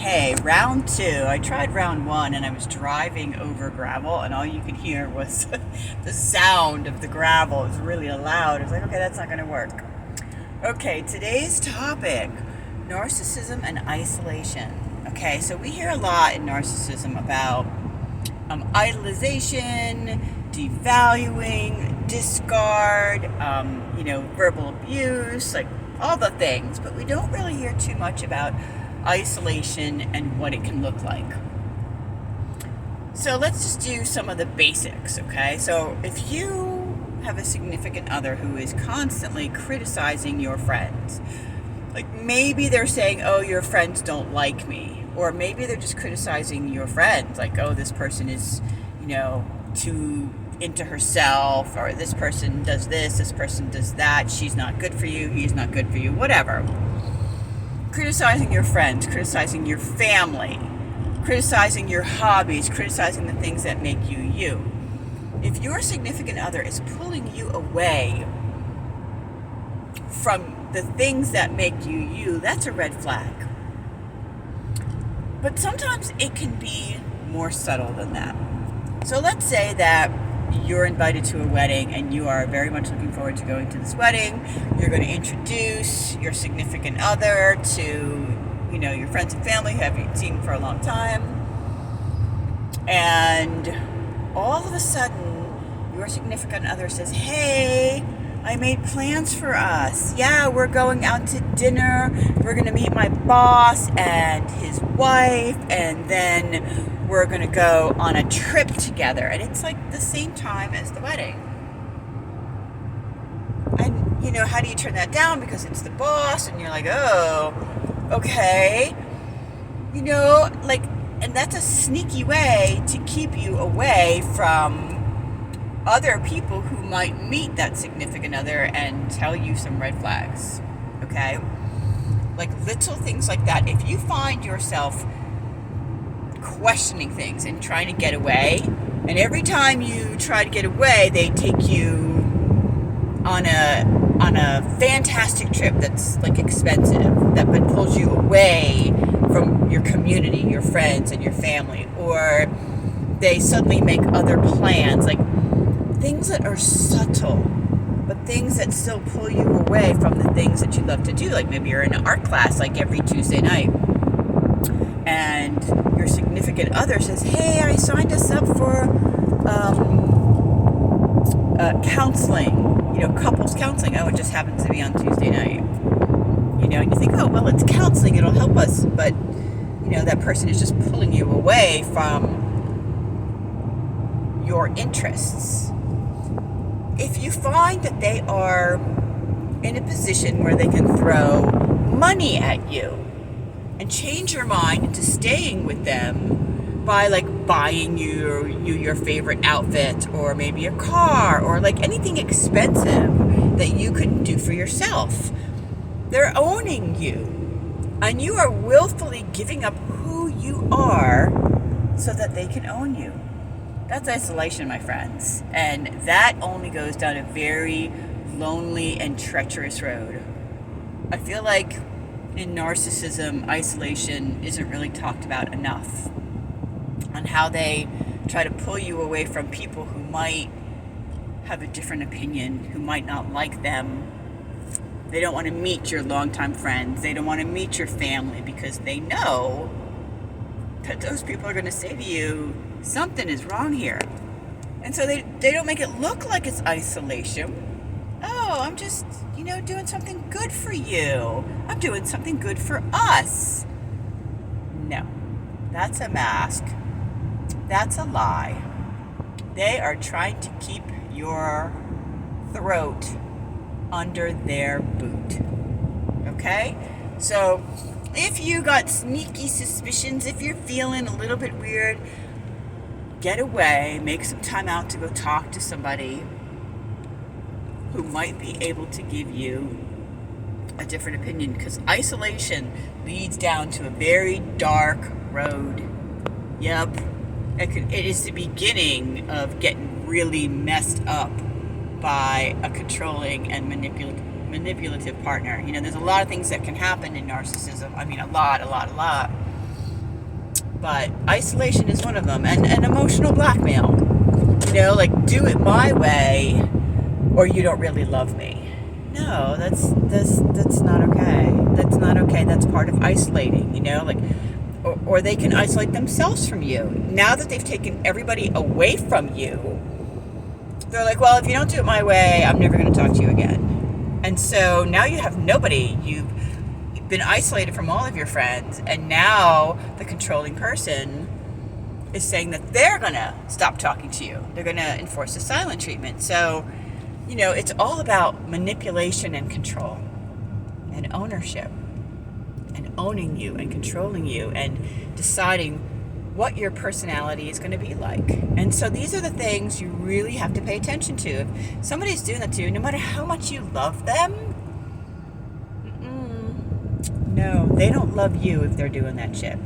Hey, round two. I tried round one and I was driving over gravel and all you could hear was the sound of the gravel. It was really loud. I was like, okay, that's not going to work. Okay, today's topic, narcissism and isolation. Okay, so we hear a lot in narcissism about idolization, devaluing, discard, verbal abuse, like all the things, but we don't really hear too much about isolation and what it can look like. So let's just do some of the basics, okay? So if you have a significant other who is constantly criticizing your friends, like maybe they're saying, oh, your friends don't like me, or maybe they're just criticizing your friends, like, oh, this person is, too into herself, or this person does this person does that, she's not good for you, he's not good for you, whatever. Criticizing your friends, criticizing your family, criticizing your hobbies, criticizing the things that make you you. If your significant other is pulling you away from the things that make you you, that's a red flag. But sometimes it can be more subtle than that. So let's say that you're invited to a wedding and you are very much looking forward to going to this wedding. You're going to introduce your significant other to, your friends and family who haven't seen for a long time. And all of a sudden, your significant other says, hey, I made plans for us. Yeah, we're going out to dinner. We're going to meet my boss and his wife, and then we're going to go on a trip together. And it's like the same time as the wedding. And, how do you turn that down? Because it's the boss, and you're like, oh, okay. And that's a sneaky way to keep you away from other people who might meet that significant other and tell you some red flags, okay? Like little things like that. If you find yourself questioning things and trying to get away, and every time you try to get away, they take you on a fantastic trip that's like expensive, that but pulls you away from your community, your friends, and your family, or they suddenly make other plans, like things that are subtle, but things that still pull you away from the things that you love to do. Like maybe you're in an art class like every Tuesday night, and your significant other says, hey, I signed us up for counseling, couples counseling. Oh, it just happens to be on Tuesday night. And you think, oh, well, it's counseling, it'll help us. But, that person is just pulling you away from your interests. If you find that they are in a position where they can throw money at you and change your mind into staying with them by like buying you your favorite outfit, or maybe a car, or like anything expensive that you couldn't do for yourself, they're owning you, and you are willfully giving up who you are so that they can own you. That's isolation, my friends. And that only goes down a very lonely and treacherous road. I feel like in narcissism, isolation isn't really talked about enough, on how they try to pull you away from people who might have a different opinion, who might not like them. They don't want to meet your longtime friends. They don't want to meet your family because they know that those people are going to say to you, something is wrong here. And so they don't make it look like it's isolation. Oh, I'm just, doing something good for you. I'm doing something good for us. No, that's a mask. That's a lie. They are trying to keep your throat under their boot. Okay? So if you got sneaky suspicions, if you're feeling a little bit weird, get away, make some time out to go talk to somebody who might be able to give you a different opinion, because isolation leads down to a very dark road. Yep. It is the beginning of getting really messed up by a controlling and manipulative partner. There's a lot of things that can happen in narcissism. I mean, a lot. but isolation is one of them, and emotional blackmail. Like, do it my way, or you don't really love me. No, that's not okay. That's not okay. That's part of isolating. Like, or they can isolate themselves from you. Now that they've taken everybody away from you, they're like, well, if you don't do it my way, I'm never going to talk to you again. And so now you have nobody. You've been isolated from all of your friends, and now the controlling person is saying that they're going to stop talking to you. They're going to enforce a silent treatment. So, it's all about manipulation and control and ownership and owning you and controlling you and deciding what your personality is going to be like. And so these are the things you really have to pay attention to. If somebody's doing that to you, no matter how much you love them, no, they don't love you if they're doing that shit.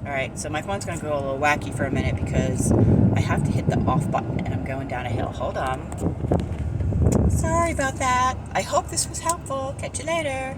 All right, so my phone's going to go a little wacky for a minute because I have to hit the off button and I'm going down a hill. Hold on. Sorry about that. I hope this was helpful. Catch you later.